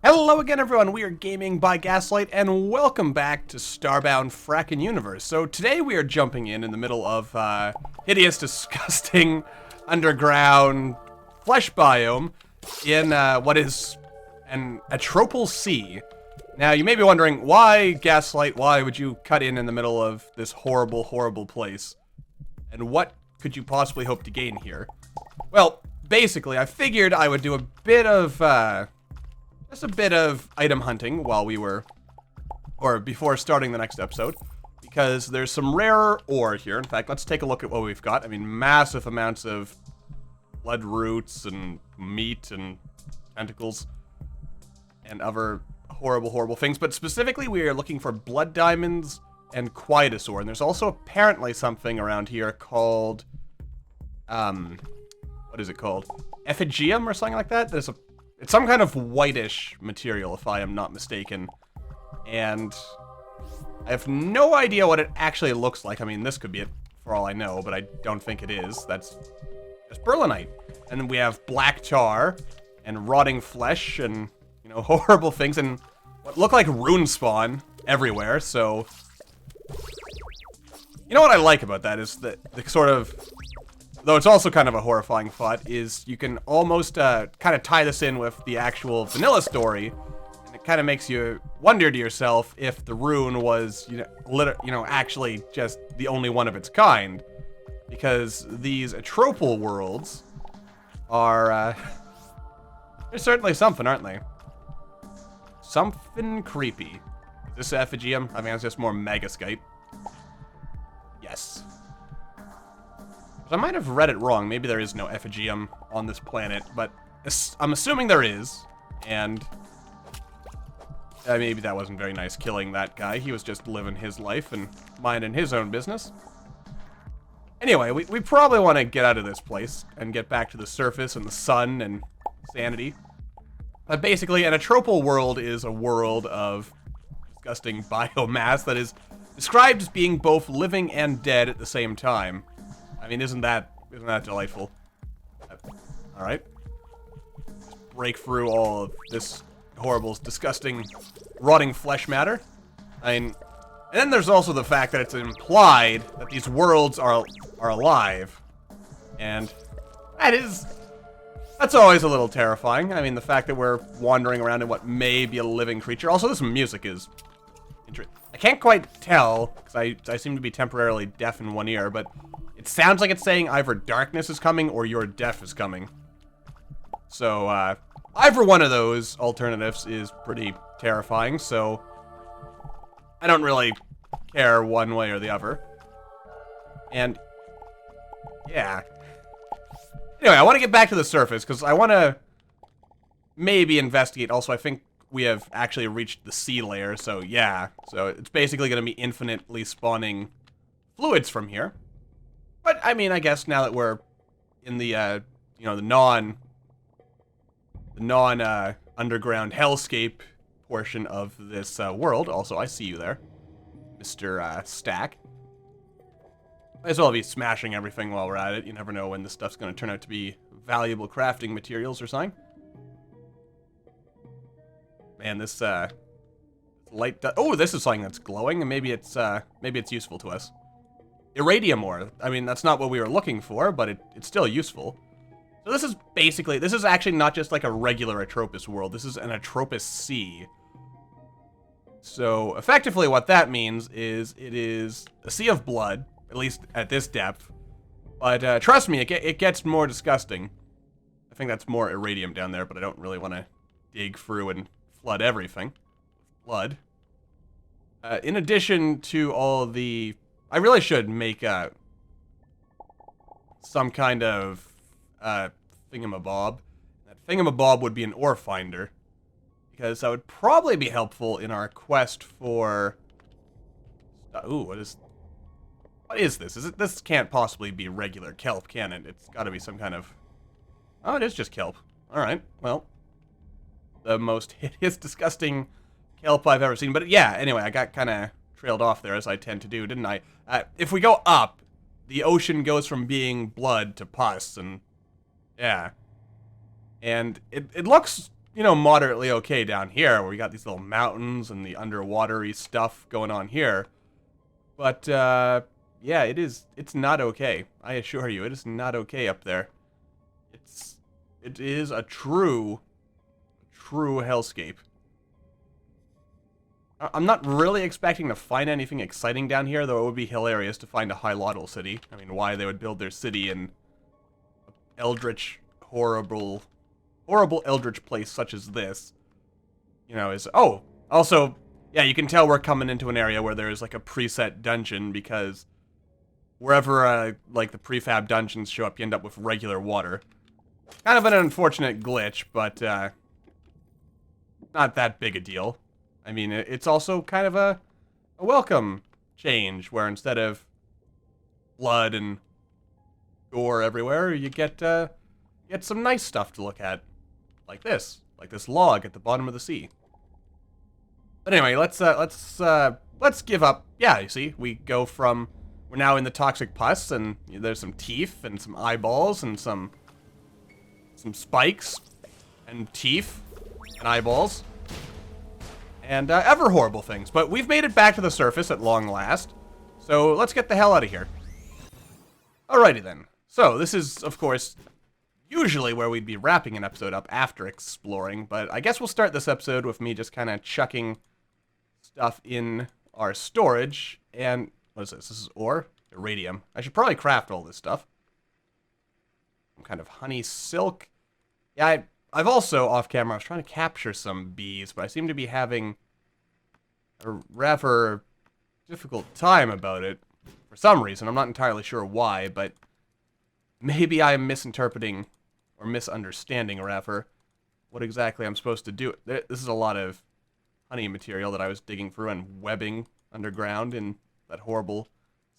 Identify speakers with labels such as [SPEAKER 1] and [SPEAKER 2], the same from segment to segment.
[SPEAKER 1] Hello again, everyone. We are Gaming by Gaslight, and welcome back to Starbound Frackin Univserse. So today we are jumping in the middle of hideous, disgusting underground flesh biome in what is an Atropal Sea. Now you may be wondering, why Gaslight? Why would you cut in the middle of this horrible, horrible place? And what could you possibly hope to gain here? Well, basically, I figured I would do a bit of just a bit of item hunting while we were, or before starting the next episode, because there's some rare ore here. In fact, let's take a look at what we've got. I mean, massive amounts of blood roots and meat and tentacles and other horrible, horrible things. But specifically, we are looking for blood diamonds and quietus ore. And there's also apparently something around here called, what is it called? Effigium or something like that? It's some kind of whitish material, if I am not mistaken. And I have no idea what it actually looks like. I mean, this could be it for all I know, but I don't think it is. That's berlinite. And then we have black tar and rotting flesh and, you know, horrible things and what look like rune spawn everywhere. So, you know what I like about that is that the sort of, though it's also kind of a horrifying thought, is you can almost kind of tie this in with the actual vanilla story, and it kind of makes you wonder to yourself if the rune was, actually just the only one of its kind, because these Atropal worlds are, they're certainly something, aren't they? Something creepy. Is this Effigium? I mean, it's just more Megaskype. Yes. I might have read it wrong. Maybe there is no Effigium on this planet, but I'm assuming there is. And maybe that wasn't very nice killing that guy. He was just living his life and minding his own business. Anyway, we probably want to get out of this place and get back to the surface and the sun and sanity. But basically, an Atropal world is a world of disgusting biomass that is described as being both living and dead at the same time. I mean, isn't that delightful? Alright. Break through all of this horrible, disgusting, rotting flesh matter. I mean, and then there's also the fact that it's implied that these worlds are alive. And that's always a little terrifying. I mean, the fact that we're wandering around in what may be a living creature. Also, this music is interesting. I can't quite tell, because I seem to be temporarily deaf in one ear, but it sounds like it's saying either darkness is coming or your death is coming. So, either one of those alternatives is pretty terrifying, so I don't really care one way or the other. And, yeah. Anyway, I want to get back to the surface, because I want to maybe investigate. Also, I think we have actually reached the sea layer, so yeah. So, it's basically going to be infinitely spawning fluids from here. But, I mean, I guess now that we're in the, the non-underground hellscape portion of this world. Also, I see you there, Mr. Stack. Might as well be smashing everything while we're at it. You never know when this stuff's going to turn out to be valuable crafting materials or something. Man, this light... Oh, this is something that's glowing, and maybe it's useful to us. Iridium ore. I mean, that's not what we were looking for, but it's still useful. So this is actually not just like a regular Atropus world. This is an Atropus Sea. So, effectively what that means is it is a sea of blood, at least at this depth. But trust me, it gets more disgusting. I think that's more iridium down there, but I don't really want to dig through and flood everything. Blood. In addition to all the... I really should make some kind of thingamabob. That thingamabob would be an ore finder, because that would probably be helpful in our quest for... Ooh, what is this? This can't possibly be regular kelp, can it? It's got to be some kind of... Oh, it is just kelp. Alright, well. The most hideous, disgusting kelp I've ever seen. But yeah, anyway, I got kind of trailed off there, as I tend to do, didn't I? If we go up, the ocean goes from being blood to pus, and yeah. And it looks you know, moderately okay down here, where we got these little mountains and the underwatery stuff going on here. But, yeah, it's not okay. I assure you, it is not okay up there. It is a true hellscape. I'm not really expecting to find anything exciting down here, though it would be hilarious to find a Highlotl city. I mean, why they would build their city in eldritch, horrible eldritch place such as this, you know, is... Oh, also, yeah, you can tell we're coming into an area where there's, like, a preset dungeon, because wherever, like, the prefab dungeons show up, you end up with regular water. Kind of an unfortunate glitch, but, not that big a deal. I mean, it's also kind of a welcome change, where instead of blood and gore everywhere, you get some nice stuff to look at, like this log at the bottom of the sea. But anyway, let's give up. Yeah, you see, we're now in the toxic pus, and there's some teeth and some eyeballs and some spikes and teeth and eyeballs. And ever horrible things. But we've made it back to the surface at long last. So let's get the hell out of here. Alrighty then. So this is, of course, usually where we'd be wrapping an episode up after exploring. But I guess we'll start this episode with me just kind of chucking stuff in our storage. And what is this? This is ore? Iridium. I should probably craft all this stuff. Some kind of honey silk. Yeah, I've also, off camera, I was trying to capture some bees, but I seem to be having a rather difficult time about it for some reason. I'm not entirely sure why, but maybe I'm misinterpreting or misunderstanding, rather, what exactly I'm supposed to do. This is a lot of honey material that I was digging through and webbing underground in that horrible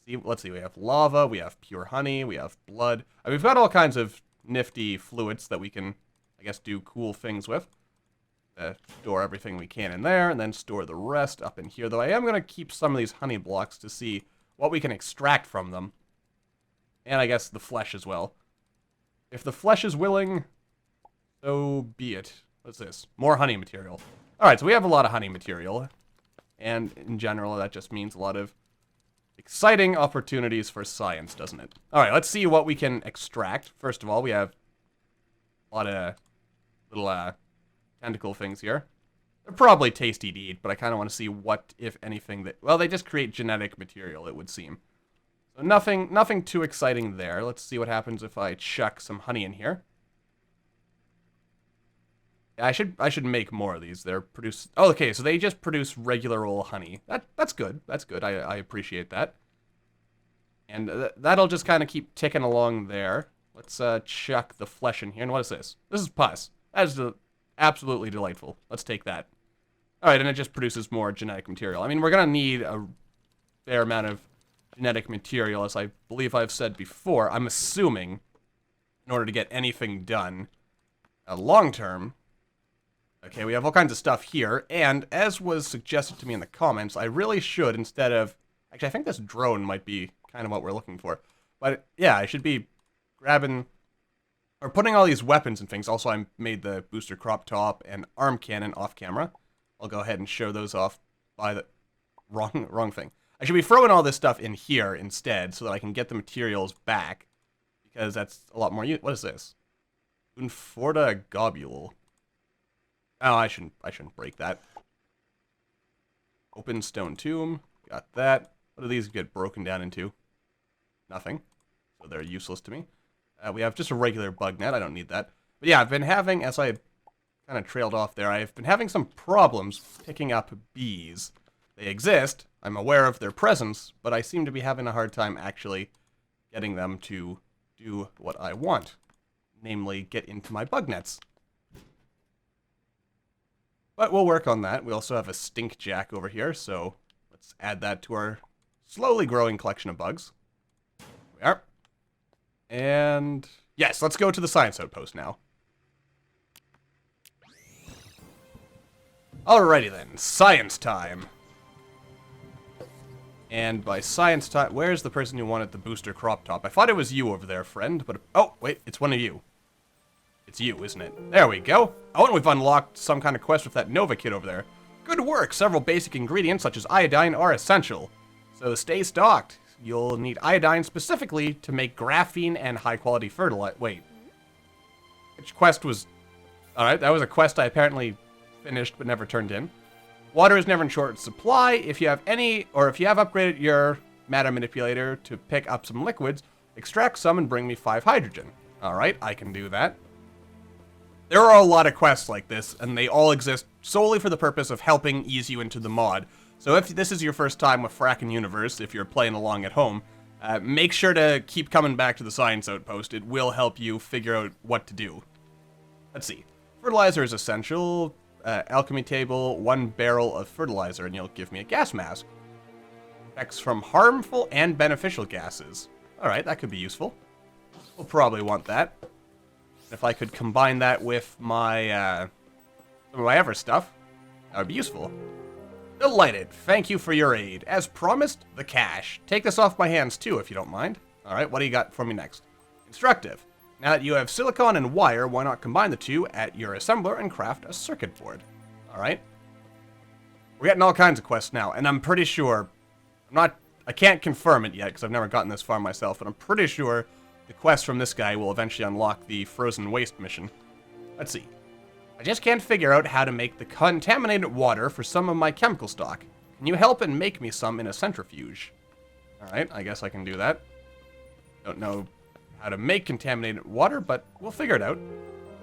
[SPEAKER 1] sea. Let's see, we have lava, we have pure honey, we have blood. We've got all kinds of nifty fluids that we can, I guess, do cool things with. Store everything we can in there, and then store the rest up in here. Though I am going to keep some of these honey blocks to see what we can extract from them. And I guess the flesh as well. If the flesh is willing, so be it. What's this? More honey material. Alright, so we have a lot of honey material. And in general, that just means a lot of exciting opportunities for science, doesn't it? Alright, let's see what we can extract. First of all, we have a lot of little tentacle things here. They're probably tasty to eat, but I kind of want to see what, if anything, that... Well, they just create genetic material, it would seem. So nothing too exciting there. Let's see what happens if I chuck some honey in here. Yeah, I should make more of these. They're produced... Oh, okay, so they just produce regular old honey. That's good. That's good. I appreciate that. And that'll just kind of keep ticking along there. Let's chuck the flesh in here. And what is this? This is pus. That is absolutely delightful. Let's take that. Alright, and it just produces more genetic material. I mean, we're going to need a fair amount of genetic material, as I believe I've said before. I'm assuming, in order to get anything done long-term. Okay, we have all kinds of stuff here. And as was suggested to me in the comments, I really should, instead of... Actually, I think this drone might be kind of what we're looking for. But, yeah, I should be grabbing... Or putting all these weapons and things. Also, I made the booster crop top and arm cannon off camera. I'll go ahead and show those off by the... Wrong thing. I should be throwing all this stuff in here instead, so that I can get the materials back. Because that's a lot more... What is this? Unforta globule. Oh, I shouldn't break that. Open stone tomb. Got that. What do these get broken down into? Nothing. So they're useless to me. We have just a regular bug net. I don't need that. But yeah, I've been having, as I kind of trailed off there, I've been having some problems picking up bees. They exist. I'm aware of their presence, but I seem to be having a hard time actually getting them to do what I want. Namely, get into my bug nets. But we'll work on that. We also have a stink jack over here, so let's add that to our slowly growing collection of bugs. There we are. And yes, let's go to the science outpost now. Alrighty then, science time. And by science time, where's the person who wanted the booster crop top? I thought it was you over there, friend, but... Oh, wait, it's one of you. It's you, isn't it? There we go. Oh, and we've unlocked some kind of quest with that Nova kid over there. Good work. Several basic ingredients, such as iodine, are essential. So stay stocked. You'll need iodine specifically to make graphene and high-quality fertilizer. Wait. Which quest was... Alright, that was a quest I apparently finished but never turned in. Water is never in short supply. If you have upgraded your matter manipulator to pick up some liquids, extract some and bring me 5 hydrogen. Alright, I can do that. There are a lot of quests like this, and they all exist solely for the purpose of helping ease you into the mod. So if this is your first time with Frackin Univserse, if you're playing along at home, make sure to keep coming back to the Science Outpost. It will help you figure out what to do. Let's see. Fertilizer is essential. Alchemy table, 1 barrel of fertilizer, and you'll give me a gas mask. Effects from harmful and beneficial gases. Alright, that could be useful. We'll probably want that. If I could combine that with my, some of my other stuff, that would be useful. Delighted. Thank you for your aid. As promised, the cash. Take this off my hands too, if you don't mind. Alright, what do you got for me next? Instructive. Now that you have silicon and wire, why not combine the two at your assembler and craft a circuit board? Alright. We're getting all kinds of quests now, and I'm pretty sure... I can't confirm it yet, because I've never gotten this far myself, but I'm pretty sure the quest from this guy will eventually unlock the Frozen Waste mission. Let's see. I just can't figure out how to make the contaminated water for some of my chemical stock. Can you help and make me some in a centrifuge? Alright, I guess I can do that. Don't know how to make contaminated water, but we'll figure it out.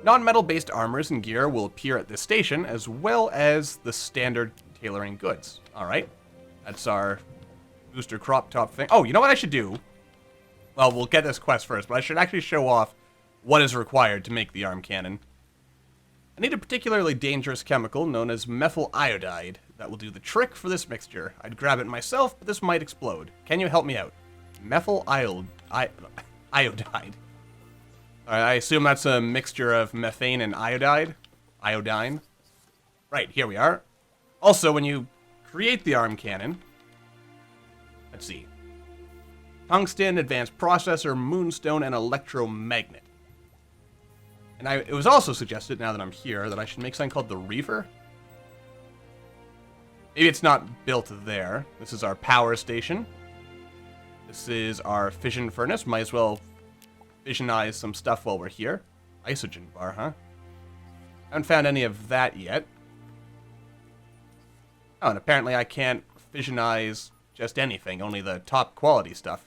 [SPEAKER 1] Non-metal-based armors and gear will appear at this station, as well as the standard tailoring goods. Alright, that's our booster crop top thing. Oh, you know what I should do? Well, we'll get this quest first, but I should actually show off what is required to make the arm cannon. I need a particularly dangerous chemical known as methyl iodide that will do the trick for this mixture. I'd grab it myself, but this might explode. Can you help me out? Methyl iodide. Alright, I assume that's a mixture of methane and iodine. Right, here we are. Also, when you create the arm cannon, let's see. Tungsten, advanced processor, moonstone, and electromagnet. And it was also suggested, now that I'm here, that I should make something called the Reaver. Maybe it's not built there. This is our power station. This is our fission furnace. Might as well fissionize some stuff while we're here. Isogen bar, huh? Haven't found any of that yet. Oh, and apparently I can't fissionize just anything, only the top quality stuff.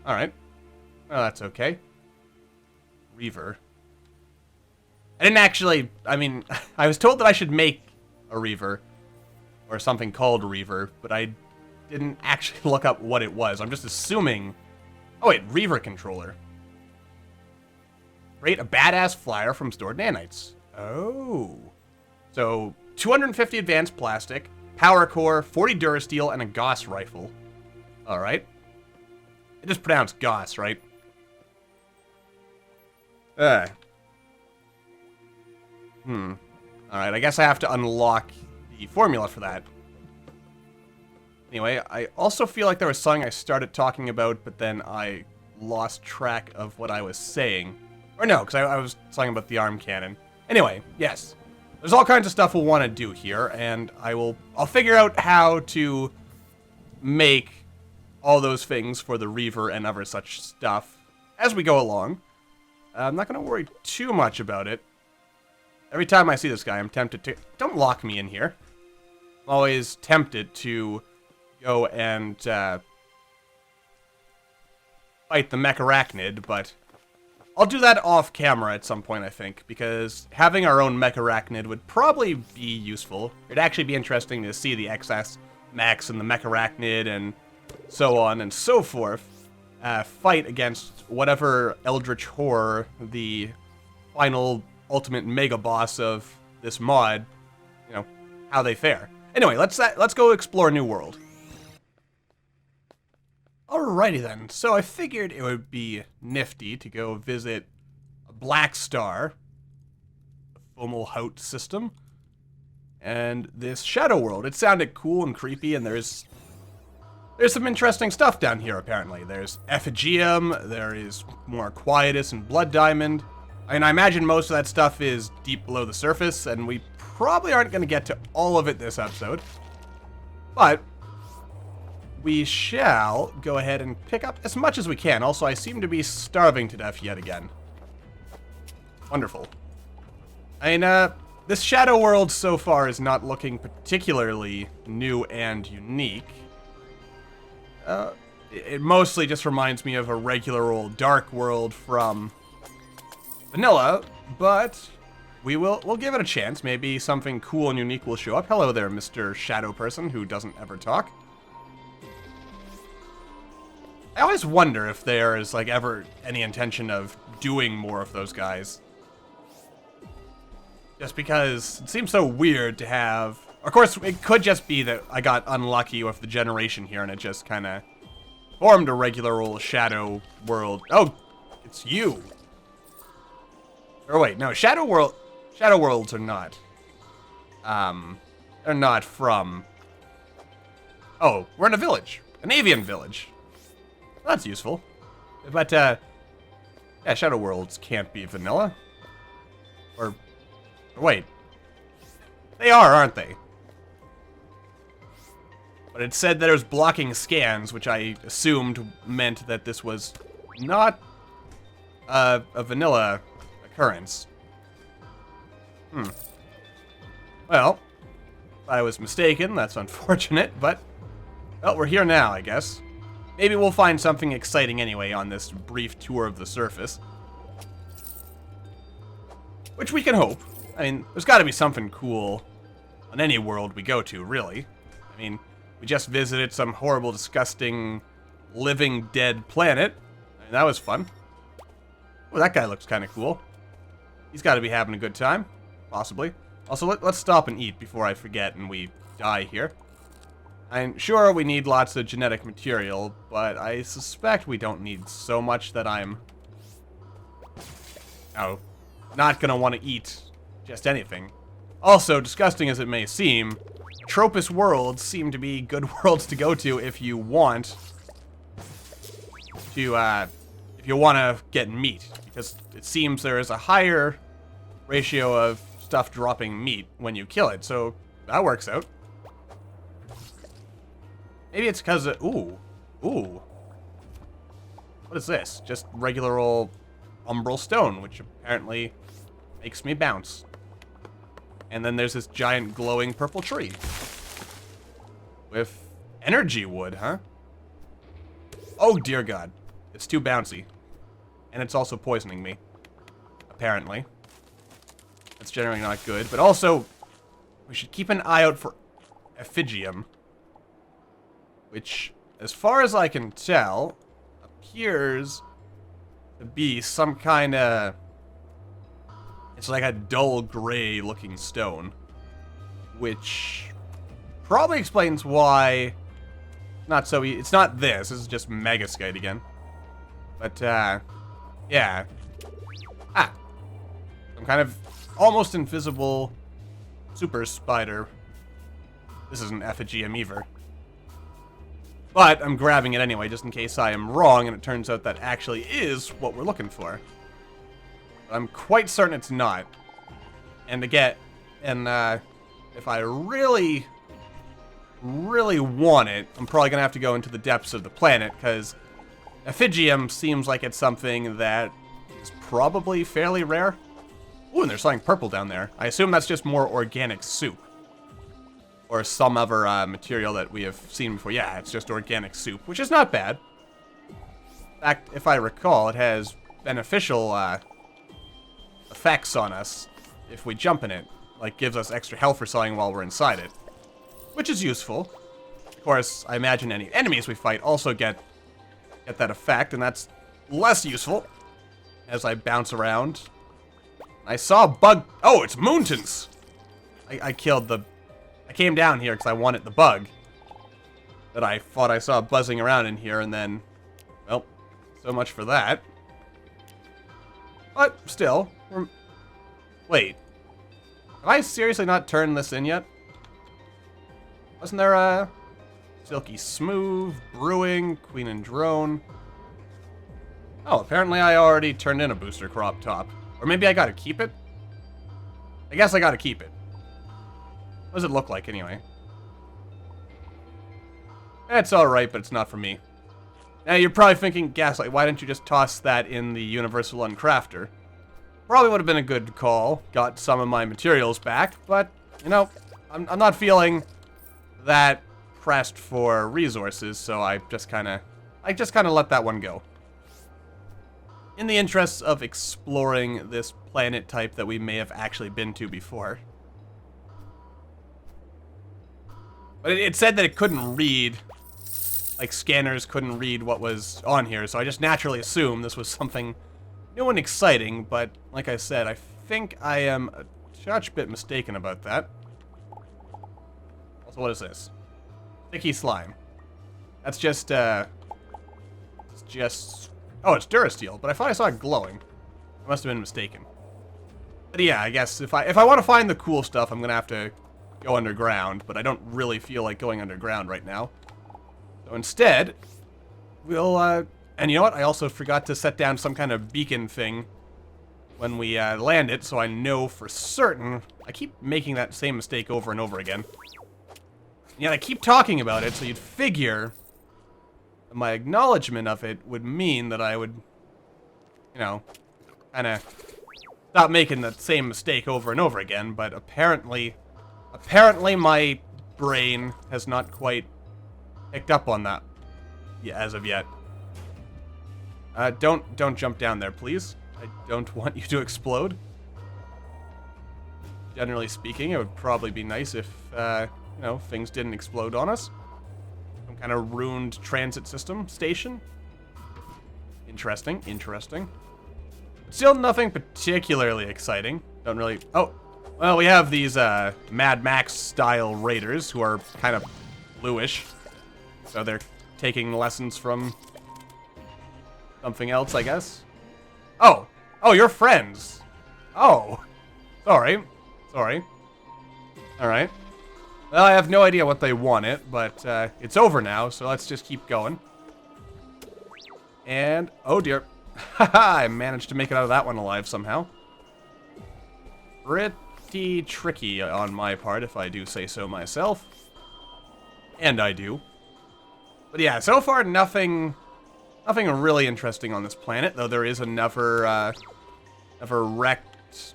[SPEAKER 1] Alright. Well, that's okay. Reaver. I didn't actually... I mean, I was told that I should make a Reaver. Or something called Reaver, but I didn't actually look up what it was. I'm just assuming... Oh wait, Reaver controller. Create a badass flyer from stored nanites. Oh. So, 250 advanced plastic, power core, 40 durasteel, and a Gauss rifle. Alright. It is pronounced Gauss, right? Alright, I guess I have to unlock the formula for that. Anyway, I also feel like there was something I started talking about, but then I lost track of what I was saying. Or no, because I was talking about the arm cannon. Anyway, yes. There's all kinds of stuff we'll want to do here, and I'll figure out how to make all those things for the Reaver and other such stuff as we go along. I'm not going to worry too much about it. Every time I see this guy, I'm tempted to... Don't lock me in here. I'm always tempted to go and fight the mecharachnid, but I'll do that off camera at some point, I think, because having our own mecharachnid would probably be useful. It'd actually be interesting to see the XS Max and the mecharachnid and so on and so forth fight against whatever eldritch horror, the final ultimate mega boss of this mod, you know, how they fare. Anyway, let's go explore New World. Alrighty then, so I figured it would be nifty to go visit a Black Star, the Fomalhaut system, and this Shadow World. It sounded cool and creepy, and there's There's some interesting stuff down here, apparently. There's Effigium, there is more Quietus and Blood Diamond. I mean, I imagine most of that stuff is deep below the surface, and we probably aren't going to get to all of it this episode. But we shall go ahead and pick up as much as we can. Also, I seem to be starving to death yet again. Wonderful. I mean, this Shadow World so far is not looking particularly new and unique. It mostly just reminds me of a regular old Dark World from Vanilla, but we'll give it a chance. Maybe something cool and unique will show up. Hello there, Mr. Shadow Person, who doesn't ever talk. I always wonder if there is, like, ever any intention of doing more of those guys. Just because it seems so weird to have... Of course, it could just be that I got unlucky with the generation here and it just kind of formed a regular old Shadow World. Oh, it's you. Or wait, no, Shadow Worlds are not. They're not from... Oh, we're in a village. An avian village. Well, that's useful. But, yeah, Shadow Worlds can't be vanilla. Or wait. They are, aren't they? But it said that it was blocking scans, which I assumed meant that this was not a vanilla occurrence. Well, I was mistaken. That's unfortunate, but... Well, we're here now, I guess. Maybe we'll find something exciting anyway on this brief tour of the surface. Which we can hope. I mean, there's got to be something cool on any world we go to, really. I mean, we just visited some horrible, disgusting, living dead planet. I mean, that was fun. Oh, that guy looks kind of cool. He's got to be having a good time. Possibly. Also, let's stop and eat before I forget and we die here. I'm sure we need lots of genetic material, but I suspect we don't need so much that I'm... Oh, not gonna want to eat just anything. Also, disgusting as it may seem, Atropus worlds seem to be good worlds to go to if you want to, get meat. Because it seems there is a higher ratio of stuff dropping meat when you kill it, so that works out. Maybe it's because of... Ooh. What is this? Just regular old umbral stone, which apparently makes me bounce. And then there's this giant glowing purple tree. With energy wood, huh? Oh, dear God. It's too bouncy. And it's also poisoning me. Apparently. That's generally not good. But also, we should keep an eye out for Effigium. Which, as far as I can tell, appears to be some kind of... It's like a dull gray looking stone. Which probably explains why... Not so it's not this. This is just Megaskite again. But, yeah. Some kind of almost invisible super spider. This isn't Effigium either. But I'm grabbing it anyway, just in case I am wrong, and it turns out that actually is what we're looking for. But I'm quite certain it's not. And if I really want it, I'm probably going to have to go into the depths of the planet, because Effigium seems like it's something that is probably fairly rare. Ooh, and there's something purple down there. I assume that's just more organic soup. Or some other material that we have seen before. Yeah, it's just organic soup, which is not bad. In fact, if I recall, it has beneficial effects on us if we jump in it. Like, gives us extra health or something while we're inside it. Which is useful. Of course, I imagine any enemies we fight also get that effect, and that's less useful as I bounce around. I saw a bug. Oh, it's Moontons! I killed the... I came down here because I wanted the bug that I thought I saw buzzing around in here, and then, well, so much for that. But still, wait, have I seriously not turned this in yet? Wasn't there Silky Smooth, Brewing, Queen and Drone. Oh, apparently I already turned in a booster crop top. Or maybe I gotta keep it? I guess I gotta keep it. What does it look like anyway? It's alright, but it's not for me. Now you're probably thinking, Gaslight, why didn't you just toss that in the Universal Uncrafter? Probably would have been a good call. Got some of my materials back, but, you know, I'm not feeling that pressed for resources, so I just kind of let that one go. In the interests of exploring this planet type that we may have actually been to before. But it said that it couldn't read, like scanners couldn't read what was on here, so I just naturally assumed this was something new and exciting, but like I said, I think I am a touch bit mistaken about that. Also, what is this? Sticky slime. That's just, oh, it's Durasteel, but I thought I saw it glowing. I must have been mistaken. But yeah, I guess if I want to find the cool stuff, I'm gonna have to go underground, but I don't really feel like going underground right now. So instead, we'll, and you know what? I also forgot to set down some kind of beacon thing when we land it, so I know for certain. I keep making that same mistake over and over again. Yet I keep talking about it, so you'd figure that my acknowledgement of it would mean that I would, you know, kind of stop making that same mistake over and over again, but apparently my brain has not quite picked up on that as of yet. Don't jump down there, please. I don't want you to explode. Generally speaking, it would probably be nice if, you know, things didn't explode on us. Some kind of ruined transit system station. Interesting, interesting. Still nothing particularly exciting. Don't really... Oh, well, we have these Mad Max-style raiders who are kind of bluish. So they're taking lessons from something else, I guess. Oh! Oh, you're friends! Oh! Sorry. Sorry. Alright. Well, I have no idea what they wanted, but it's over now, so let's just keep going. And... oh dear. Haha, I managed to make it out of that one alive somehow. Pretty tricky on my part, if I do say so myself. And I do. But yeah, so far nothing really interesting on this planet, though there is another wrecked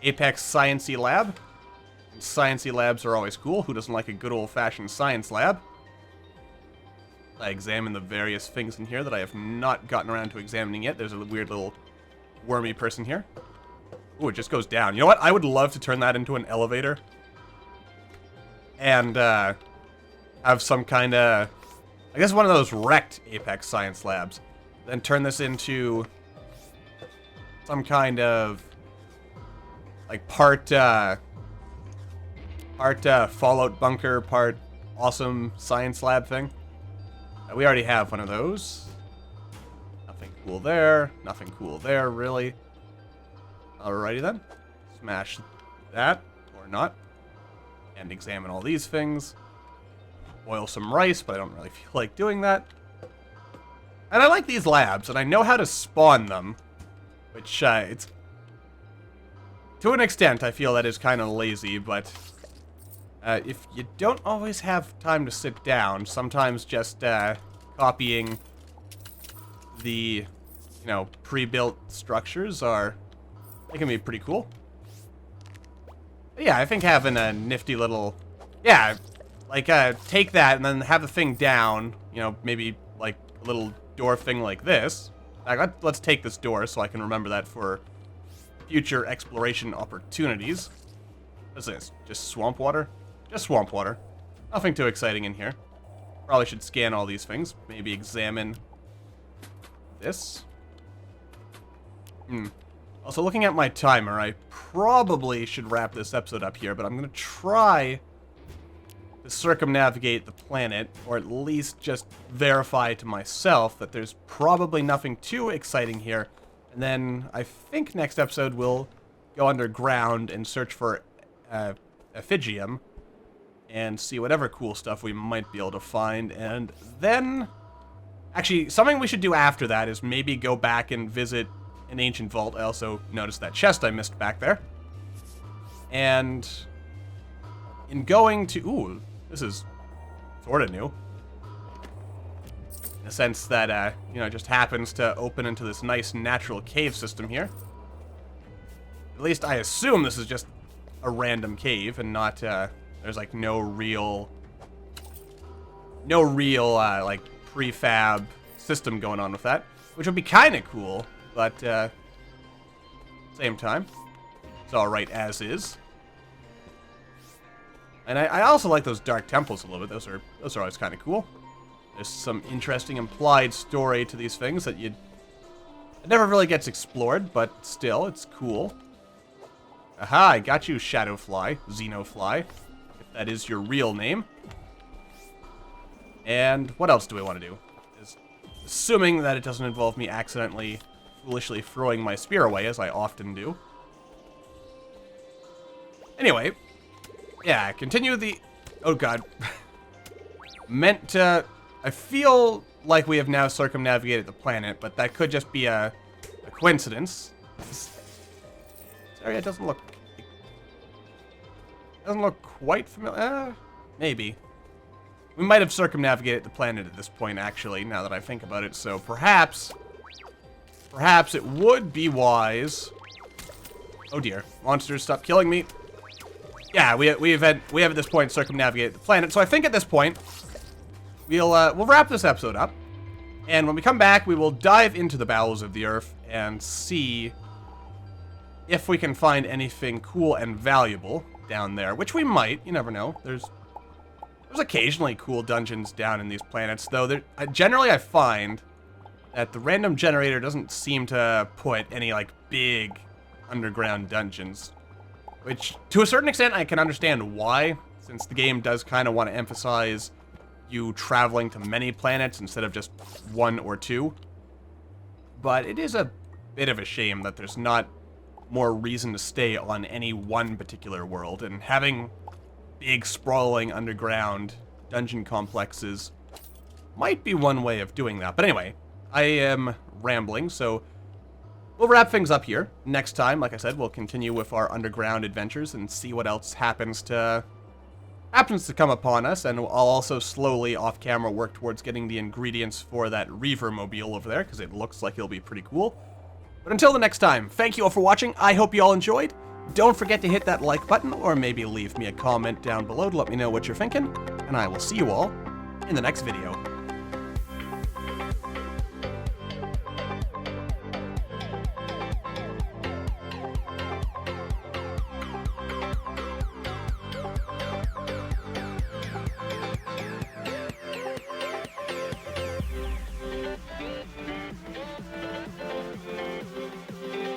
[SPEAKER 1] Apex Science-y lab. Science-y labs are always cool. Who doesn't like a good old-fashioned science lab? I examine the various things in here that I have not gotten around to examining yet. There's a weird little wormy person here. Ooh, it just goes down. You know what? I would love to turn that into an elevator. And, have some kind of... I guess one of those wrecked Apex Science labs. Then turn this into... some kind of... like, part Fallout bunker, part awesome science lab thing. We already have one of those. Nothing cool there. Nothing cool there, really. Alrighty then. Smash that, or not. And examine all these things. Boil some rice, but I don't really feel like doing that. And I like these labs, and I know how to spawn them. Which, it's... to an extent, I feel that is kind of lazy, but... if you don't always have time to sit down, sometimes just copying the, you know, pre-built structures they can be pretty cool. But yeah, I think having a nifty little, yeah, like take that and then have the thing down, you know, maybe like a little door thing like this. Like, let's take this door so I can remember that for future exploration opportunities. What's this? Just swamp water? Just swamp water. Nothing too exciting in here. Probably should scan all these things. Maybe examine this. Also, looking at my timer, I probably should wrap this episode up here, but I'm going to try to circumnavigate the planet, or at least just verify to myself that there's probably nothing too exciting here. And then I think next episode we'll go underground and search for Ephigium. and see whatever cool stuff we might be able to find. And then, actually, something we should do after that is maybe go back and visit an ancient vault. I also noticed that chest I missed back there. And in going to... Ooh, this is sort of new. In the sense that, you know, it just happens to open into this nice natural cave system here. At least I assume this is just a random cave and not, there's like no real, like, prefab system going on with that. Which would be kind of cool, but, same time, it's alright as is. And I also like those dark temples a little bit. Those are always kind of cool. There's some interesting implied story to these things that it never really gets explored, but still, it's cool. Aha, I got you, Shadowfly, Xenofly, if that is your real name. And what else do we want to do? Assuming that it doesn't involve me accidentally, foolishly throwing my spear away, as I often do. Anyway, yeah, continue the... Oh god. Meant to... I feel like we have now circumnavigated the planet, but that could just be a coincidence. This area doesn't look quite familiar. Maybe. We might have circumnavigated the planet at this point, actually, now that I think about it. So perhaps it would be wise... Oh dear. Monsters, stop killing me. Yeah, we have at this point circumnavigated the planet. So I think at this point, we'll wrap this episode up. And when we come back, we will dive into the bowels of the earth and see if we can find anything cool and valuable down there, which we might. You never know. There's occasionally cool dungeons down in these planets, though. Generally, I find that the random generator doesn't seem to put any, like, big underground dungeons. Which, to a certain extent, I can understand why, since the game does kind of want to emphasize you traveling to many planets instead of just one or two. But it is a bit of a shame that there's not more reason to stay on any one particular world, and having big, sprawling underground dungeon complexes might be one way of doing that. But anyway, I am rambling, so we'll wrap things up here. Next time, like I said, we'll continue with our underground adventures and see what else happens to come upon us, and I'll also slowly, off-camera, work towards getting the ingredients for that Reaver mobile over there, because it looks like it'll be pretty cool. But until the next time, thank you all for watching. I hope you all enjoyed. Don't forget to hit that like button, or maybe leave me a comment down below to let me know what you're thinking, and I will see you all in the next video.